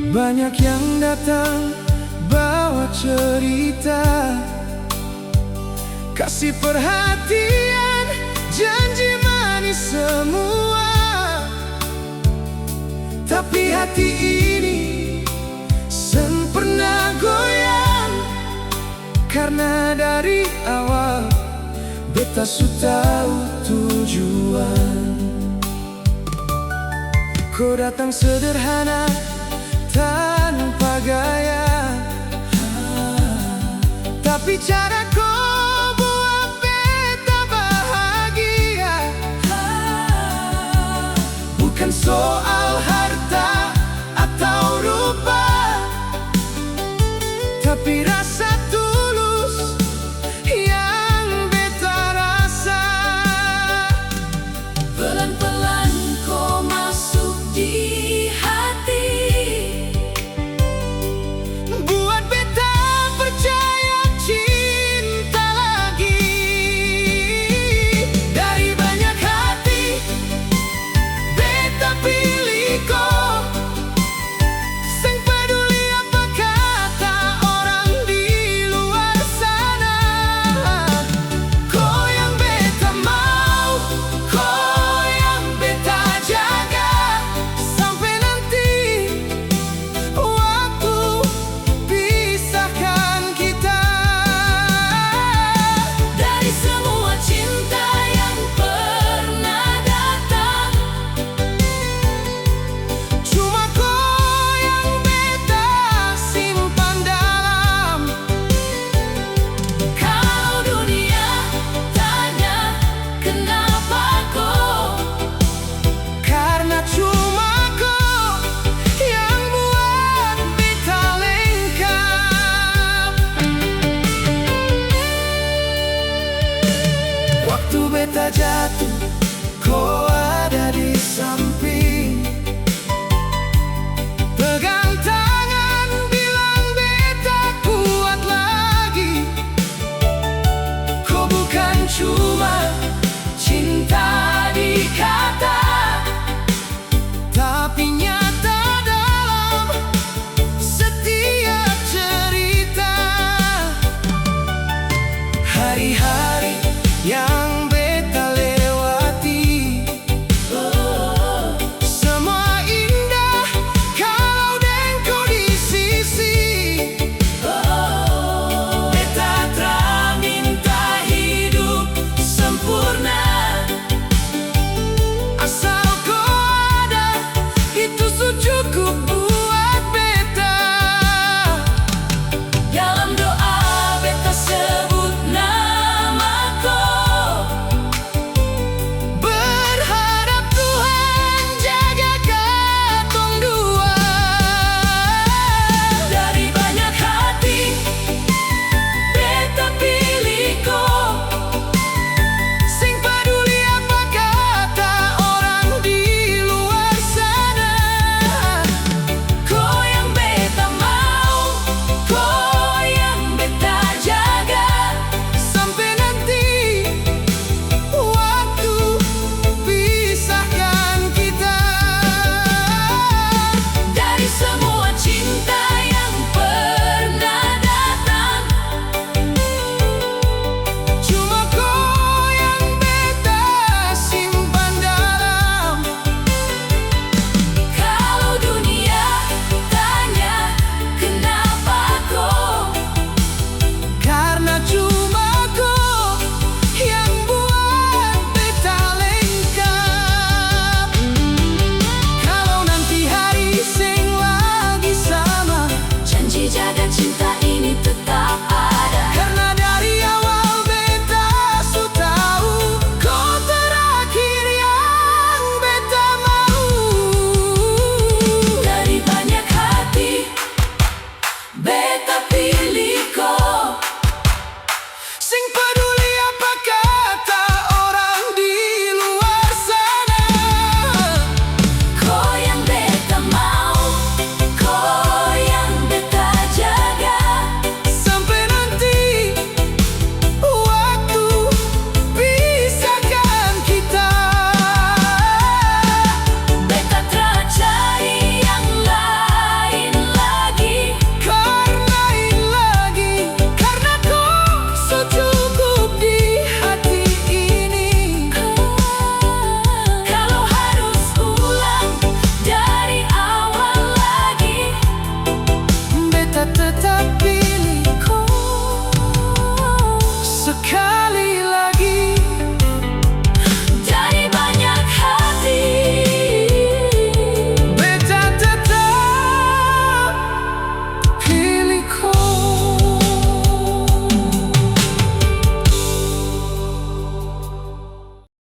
Banyak yang datang bawa cerita, kasih perhatian, janji manis semua. Tapi hati ini sempurna goyang, karena dari awal beta sudah tahu tujuan. Kau datang sederhana tanpa gaya, tapi cara kau buat beta bahagia. Bukan soal harta atau rupa, tapi rasa tulus yang beta rasa. Pelan-pelan kau masuk di hati, buat beta percaya cinta lagi. Dari banyak hati beta pilih kau, seng peduli apa kata orang di luar sana. Kau yang beta mau, kau yang beta jaga, sampai nanti waktu pisahkan kita. dari semua cinta yang pernah datang, Cuma kau yang beta simpan dalam. kalau dunia tanya kenapa kau, Karena cuma kau yang buat beta lengkap. Waktu beta jatuh, kau ada di samping. Pegang tangan, bilang beta kuat lagi. Kau bukan cuma cinta di kata, tapi nyata dalam setiap cerita. Hari-hari yang beta lewati, semua indah kalau dengan kau di sisi. Beta tak minta hidup sempurna, asal kau ada, itu sudah cukup.